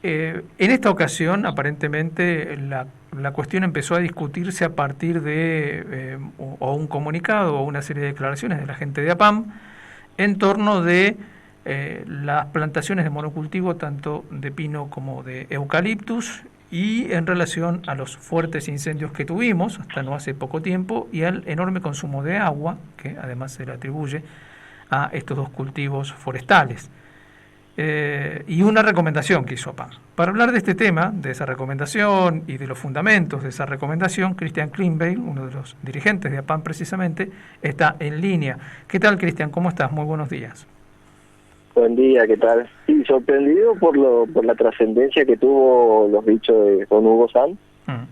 En esta ocasión, aparentemente, la cuestión empezó a discutirse a partir de o un comunicado o una serie de declaraciones de la gente de APAM en torno de las plantaciones de monocultivo tanto de pino como de eucaliptus y en relación a los fuertes incendios que tuvimos hasta no hace poco tiempo y al enorme consumo de agua que además se le atribuye a estos dos cultivos forestales. Y una recomendación que hizo APAM. Para hablar de este tema, de esa recomendación y de los fundamentos de esa recomendación, Christian Klingbeil, uno de los dirigentes de APAM precisamente, está en línea. ¿Qué tal, Christian? ¿Cómo estás? Muy buenos días. Buen día, ¿qué tal? Sí, sorprendido por la trascendencia que tuvo los dichos de don Hugo Sanz.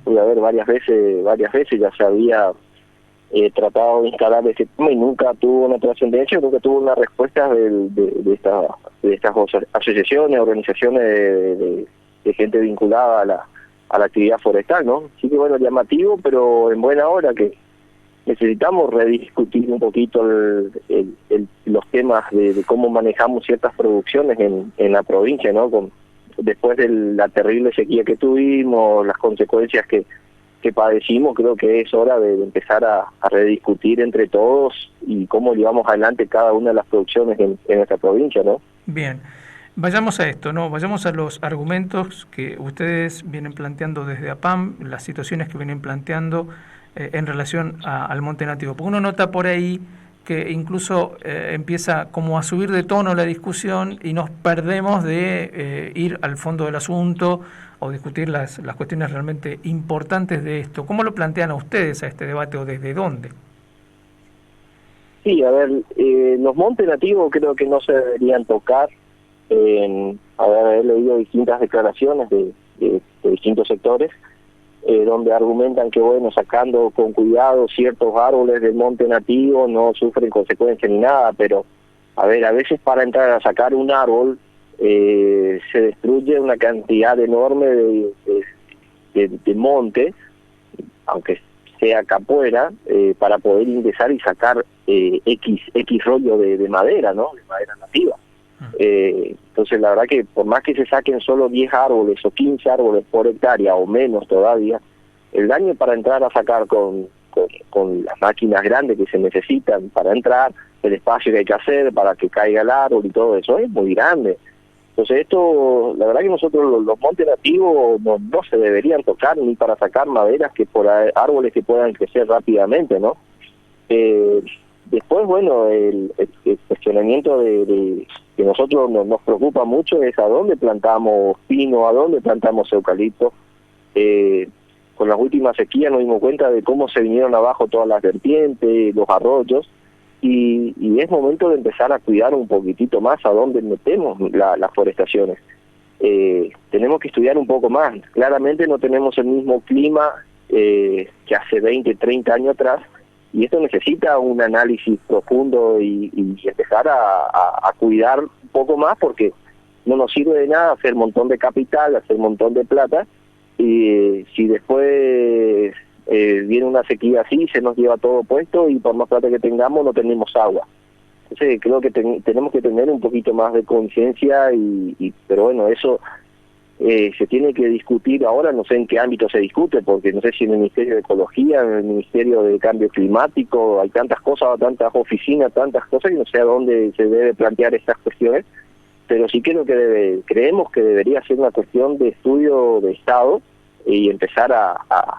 Pude ver varias veces ya se había tratado de instalar ese tema y nunca tuvo una trascendencia, nunca tuvo una respuesta de estas asociaciones, organizaciones de gente vinculada a la actividad forestal, ¿no? Así que bueno, llamativo, pero en buena hora que necesitamos rediscutir un poquito los temas de cómo manejamos ciertas producciones en la provincia, ¿no? Después de la terrible sequía que tuvimos, las consecuencias que padecimos, creo que es hora de empezar a rediscutir entre todos y cómo llevamos adelante cada una de las producciones en nuestra provincia, ¿no? Bien, vayamos a esto, ¿no? Vayamos a los argumentos que ustedes vienen planteando desde APAM, las situaciones que vienen planteando en relación al monte nativo. Porque uno nota por ahí que incluso empieza como a subir de tono la discusión y nos perdemos de ir al fondo del asunto o discutir las cuestiones realmente importantes de esto. ¿Cómo lo plantean a ustedes a este debate o desde dónde? Sí, a ver, los montes nativos creo que no se deberían tocar. Haber leído distintas declaraciones de distintos sectores, donde argumentan que, bueno, sacando con cuidado ciertos árboles del monte nativo no sufren consecuencias ni nada, pero, a ver, a veces para entrar a sacar un árbol se destruye una cantidad enorme de monte, aunque sea capuera, para poder ingresar y sacar X rollo de madera, ¿no? De madera nativa. Entonces la verdad que por más que se saquen solo 10 árboles o 15 árboles por hectárea o menos todavía, el daño para entrar a sacar con las máquinas grandes que se necesitan para entrar, el espacio que hay que hacer para que caiga el árbol y todo eso es muy grande. Entonces esto, la verdad que nosotros los montes nativos no se deberían tocar ni para sacar maderas que por árboles que puedan crecer rápidamente, ¿no? Después, bueno, el cuestionamiento que nosotros nos preocupa mucho es a dónde plantamos pino, a dónde plantamos eucalipto. Con las últimas sequías nos dimos cuenta de cómo se vinieron abajo todas las vertientes, los arroyos, y es momento de empezar a cuidar un poquitito más a dónde metemos las forestaciones. Tenemos que estudiar un poco más. Claramente no tenemos el mismo clima que hace 20, 30 años atrás, y esto necesita un análisis profundo y empezar a cuidar un poco más, porque no nos sirve de nada hacer un montón de capital, hacer un montón de plata, y si después viene una sequía así, se nos lleva todo puesto y por más plata que tengamos no tenemos agua. Entonces creo que tenemos que tener un poquito más de conciencia, pero bueno, eso se tiene que discutir ahora, no sé en qué ámbito se discute, porque no sé si en el Ministerio de Ecología, en el Ministerio de Cambio Climático, hay tantas cosas, tantas oficinas, tantas cosas, que no sé a dónde se debe plantear estas cuestiones, pero sí creo que creemos que debería ser una cuestión de estudio de Estado y empezar a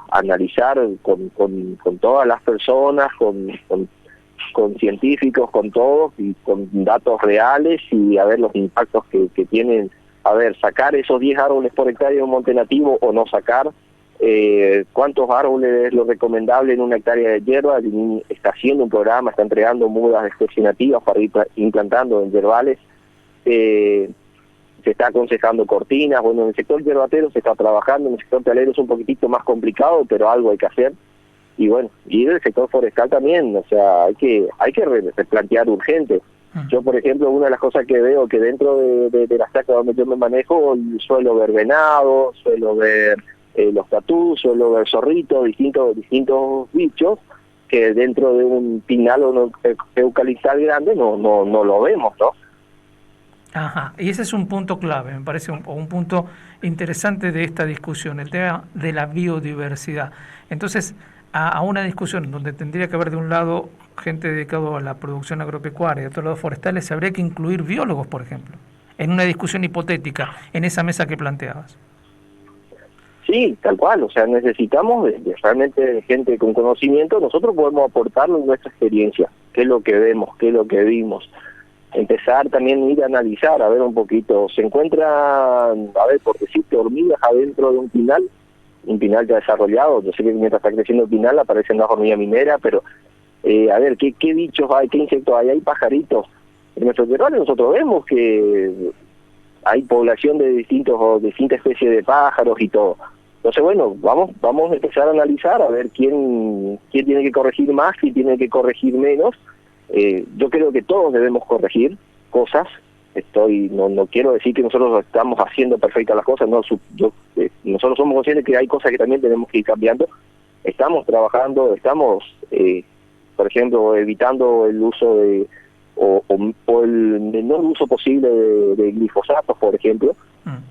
analizar con todas las personas, con científicos, con todos, y con datos reales, y a ver los impactos que tienen. A ver, sacar esos 10 árboles por hectárea de un monte nativo o no sacar, cuántos árboles es lo recomendable en una hectárea de hierba. Está haciendo un programa, está entregando mudas de especies nativas para ir implantando en yerbales, se está aconsejando cortinas. Bueno, en el sector yerbatero se está trabajando, en el sector talero es un poquitito más complicado, pero algo hay que hacer. Y bueno, y del sector forestal también, o sea, hay que replantear urgente. Yo, por ejemplo, una de las cosas que veo que dentro de las chacras donde yo me manejo, suelo ver venado, suelo ver los tatús, suelo ver zorritos, distintos bichos, que dentro de un pinal o eucaliptal grande no lo vemos, ¿no? Ajá, y ese es un punto clave, me parece un punto interesante de esta discusión, el tema de la biodiversidad. Entonces, a una discusión donde tendría que haber de un lado gente dedicada a la producción agropecuaria y de otro lado forestales, habría que incluir biólogos, por ejemplo, en una discusión hipotética, en esa mesa que planteabas. Sí, tal cual, o sea, necesitamos de realmente gente con conocimiento. Nosotros podemos aportarlo en nuestra experiencia, qué es lo que vemos, qué es lo que vimos. Empezar también a ir a analizar, a ver un poquito. Se encuentran, a ver, por decirte, hormigas adentro de un pinal ya desarrollado. Yo sé que mientras está creciendo el pinal aparecen las hormigas mineras, pero a ver, ¿qué bichos hay, qué insectos hay? Hay pajaritos. En nuestro terreno nosotros vemos que hay población de distintas especies de pájaros y todo. Entonces, bueno, vamos a empezar a analizar, a ver quién tiene que corregir más, quién tiene que corregir menos. Yo creo que todos debemos corregir cosas. No quiero decir que nosotros estamos haciendo perfectas las cosas, no. Nosotros somos conscientes que hay cosas que también tenemos que ir cambiando. Estamos trabajando, estamos, por ejemplo, evitando el uso de o el menor uso posible de glifosatos, por ejemplo,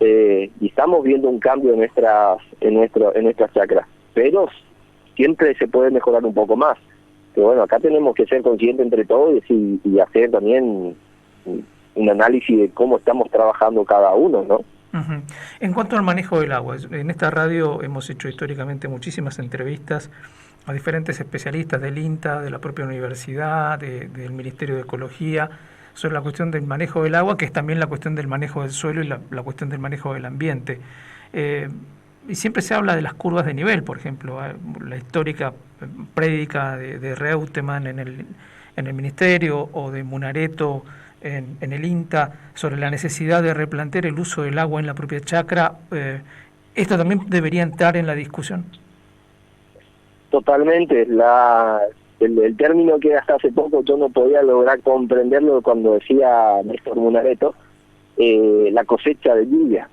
y estamos viendo un cambio en nuestras chacras, pero siempre se puede mejorar un poco más. Pero bueno, acá tenemos que ser conscientes entre todos y hacer también un análisis de cómo estamos trabajando cada uno, ¿no? Uh-huh. En cuanto al manejo del agua, en esta radio hemos hecho históricamente muchísimas entrevistas a diferentes especialistas del INTA, de la propia universidad, del Ministerio de Ecología, sobre la cuestión del manejo del agua, que es también la cuestión del manejo del suelo y la cuestión del manejo del ambiente. Y siempre se habla de las curvas de nivel, por ejemplo, la histórica prédica de Reutemann en el Ministerio o de Munareto en el INTA sobre la necesidad de replantear el uso del agua en la propia chacra. ¿Esto también debería entrar en la discusión? Totalmente. El término que hasta hace poco yo no podía lograr comprenderlo cuando decía Néstor Munareto, la cosecha de lluvia.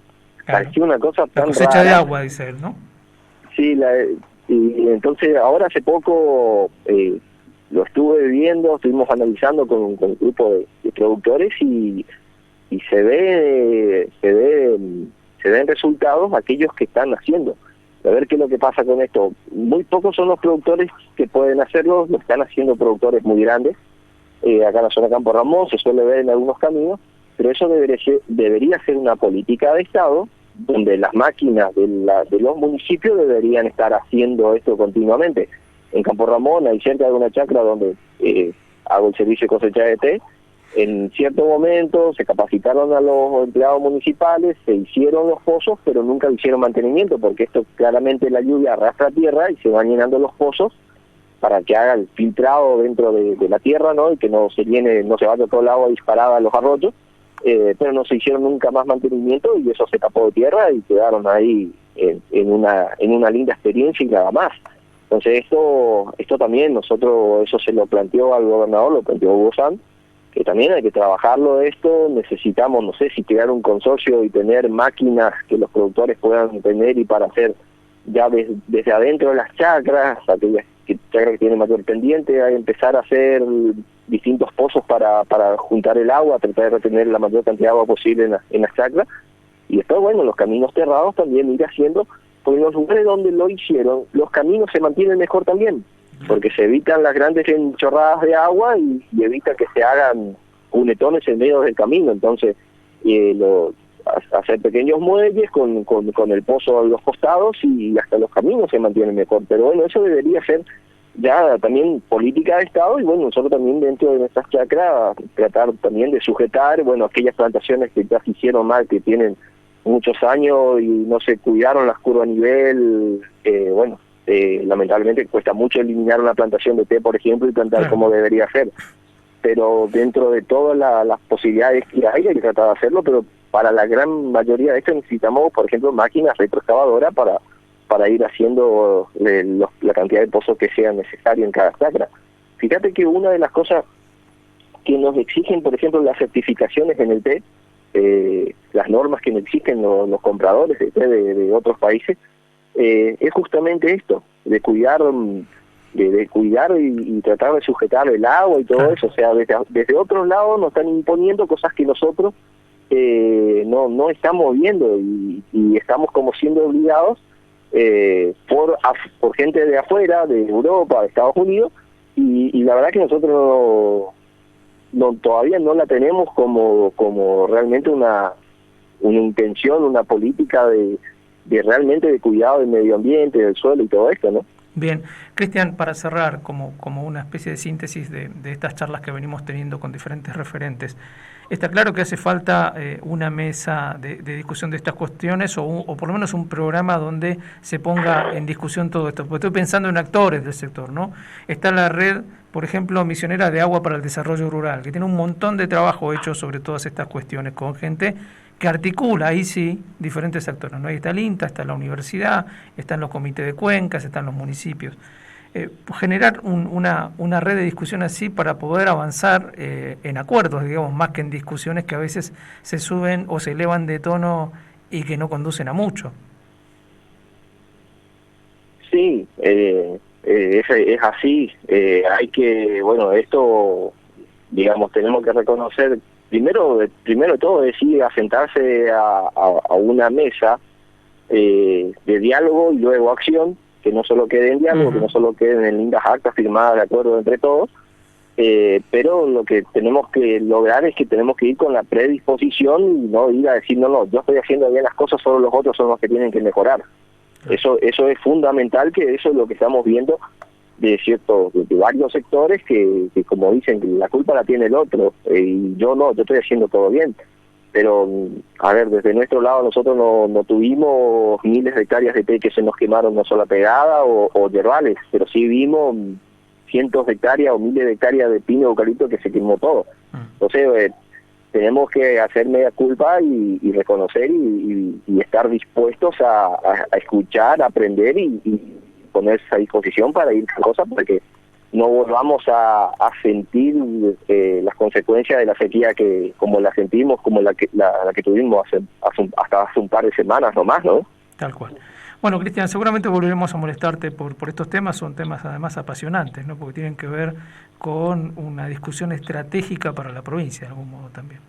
Claro. Parecía una cosa tan la cosecha rara. De agua, dice él, ¿no? Sí, y entonces ahora hace poco lo estuve viendo, estuvimos analizando con un grupo de productores y se ven resultados aquellos que están haciendo. A ver qué es lo que pasa con esto. Muy pocos son los productores que pueden hacerlo, lo están haciendo productores muy grandes. Acá en la zona de Campo Ramón se suele ver en algunos caminos, pero eso debería ser una política de Estado, donde las máquinas de los municipios deberían estar haciendo esto continuamente. En Campo Ramón hay cerca de una chacra donde hago el servicio de cosecha de té. En cierto momento se capacitaron a los empleados municipales, se hicieron los pozos, pero nunca hicieron mantenimiento, porque esto claramente la lluvia arrastra tierra y se van llenando los pozos para que haga el filtrado dentro de la tierra, ¿no? Y que no se vaya todo el agua disparada a los arroyos, pero no se hicieron nunca más mantenimiento y eso se tapó de tierra y quedaron ahí en una linda experiencia y nada más. Entonces esto también eso se lo planteó al gobernador, lo planteó Hugo Sanz, que también hay que trabajarlo esto. Necesitamos, no sé, si crear un consorcio y tener máquinas que los productores puedan tener y para hacer ya desde adentro de las chacras, aquellas chacras que tienen mayor pendiente, hay que empezar a hacer distintos pozos para juntar el agua, tratar de retener la mayor cantidad de agua posible en las chacras. Y después, bueno, los caminos cerrados también ir haciendo, porque en los lugares donde lo hicieron, los caminos se mantienen mejor también, porque se evitan las grandes enchorradas de agua y evita que se hagan cunetones en medio del camino. Entonces, hacer pequeños muelles con el pozo a los costados y hasta los caminos se mantienen mejor. Pero bueno, eso debería ser ya también política de Estado y bueno, nosotros también dentro de nuestras chacras tratar también de sujetar, bueno, aquellas plantaciones que ya se hicieron mal, que tienen muchos años y no se cuidaron las curvas a nivel, lamentablemente cuesta mucho eliminar una plantación de té, por ejemplo, y plantar como debería ser. Pero dentro de todas las posibilidades que hay que tratar de hacerlo, pero para la gran mayoría de esto necesitamos, por ejemplo, máquinas retroexcavadoras para ir haciendo la cantidad de pozos que sea necesario en cada chacra. Fíjate que una de las cosas que nos exigen, por ejemplo, las certificaciones en el té, las normas que nos exigen los compradores de té de otros países, es justamente esto, de cuidar y tratar de sujetar el agua y todo eso. O sea, desde otros lados nos están imponiendo cosas que nosotros no estamos viendo y estamos como siendo obligados por gente de afuera, de Europa, de Estados Unidos, y la verdad que nosotros todavía no la tenemos como realmente una intención, una política de realmente de cuidado del medio ambiente, del suelo y todo esto, ¿no? Bien, Cristian, para cerrar, como una especie de síntesis de estas charlas que venimos teniendo con diferentes referentes, está claro que hace falta una mesa de discusión de estas cuestiones o por lo menos un programa donde se ponga en discusión todo esto, porque estoy pensando en actores del sector, ¿no? Está la red, por ejemplo, misionera de agua para el desarrollo rural, que tiene un montón de trabajo hecho sobre todas estas cuestiones con gente que articula, ahí sí, diferentes actores, ¿no? Ahí está el INTA, está la universidad, están los comités de cuencas, están los municipios. Generar una red de discusión así para poder avanzar en acuerdos, digamos, más que en discusiones que a veces se suben o se elevan de tono y que no conducen a mucho. Sí, es así. Hay que, bueno, esto, digamos, tenemos que reconocer, primero de todo, es ir a sentarse a una mesa de diálogo y luego acción, que no solo quede en diálogo, que no solo queden en lindas actas firmadas de acuerdo entre todos, pero lo que tenemos que lograr es que tenemos que ir con la predisposición y no ir a decir, no, yo estoy haciendo bien las cosas, solo los otros son los que tienen que mejorar. Eso es fundamental, que eso es lo que estamos viendo de varios sectores que como dicen, que la culpa la tiene el otro, y yo estoy haciendo todo bien. Pero, a ver, desde nuestro lado nosotros no tuvimos miles de hectáreas de té que se nos quemaron no sola pegada o yerbales, pero sí vimos cientos de hectáreas o miles de hectáreas de pino y eucalipto que se quemó todo. Entonces, tenemos que hacer media culpa y reconocer y estar dispuestos a escuchar, a aprender y ponerse a disposición para ir a cosas, porque no volvamos a sentir las consecuencias de la sequía que como la sentimos, como la que tuvimos hasta hace un par de semanas nomás, ¿no? Tal cual. Bueno, Cristian, seguramente volveremos a molestarte por estos temas, son temas además apasionantes, ¿no? Porque tienen que ver con una discusión estratégica para la provincia, de algún modo también.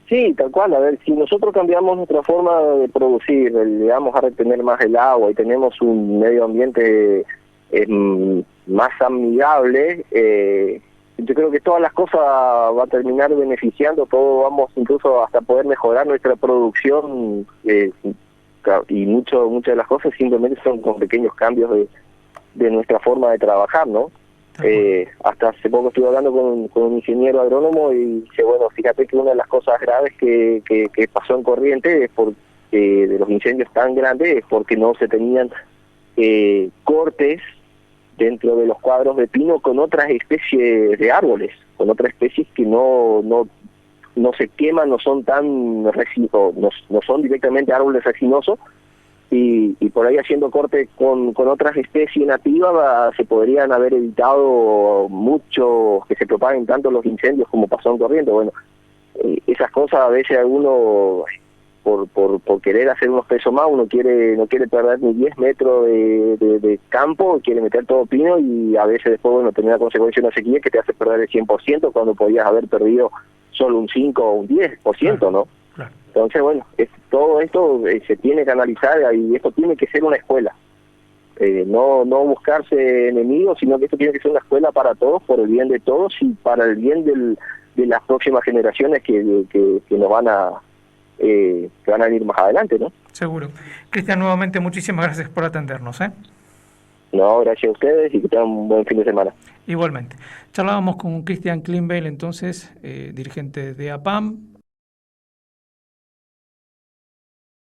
Sí, tal cual. A ver, si nosotros cambiamos nuestra forma de producir, le vamos a retener más el agua y tenemos un medio ambiente más amigable, yo creo que todas las cosas va a terminar beneficiando, todo vamos incluso hasta poder mejorar nuestra producción, y muchas de las cosas simplemente son con pequeños cambios de nuestra forma de trabajar, ¿no? Hasta hace poco estuve hablando con un ingeniero agrónomo y dice, bueno, fíjate que una de las cosas graves que pasó en Corrientes es de los incendios tan grandes, es porque no se tenían cortes dentro de los cuadros de pino con otras especies de árboles, con otras especies que no se queman, no son tan no son directamente árboles resinosos, y por ahí haciendo corte con otras especies nativas se podrían haber evitado mucho que se propaguen tanto los incendios como pasó en Corrientes. Bueno, esas cosas a veces alguno por querer hacer unos pesos más, uno no quiere perder ni 10 metros de campo, quiere meter todo pino, y a veces después, bueno, tener la consecuencia de una sequía que te hace perder el 100% cuando podías haber perdido solo un 5 o un 10%, ¿no? Claro. Entonces, bueno, todo esto se tiene que analizar, y esto tiene que ser una escuela. No buscarse enemigos, sino que esto tiene que ser una escuela para todos, por el bien de todos y para el bien de las próximas generaciones que nos van a ir más adelante, ¿no? Seguro. Cristian, nuevamente muchísimas gracias por atendernos, ¿eh? No, gracias a ustedes y que tengan un buen fin de semana. Igualmente. Charlábamos con Cristian Klimbel, entonces, dirigente de APAM,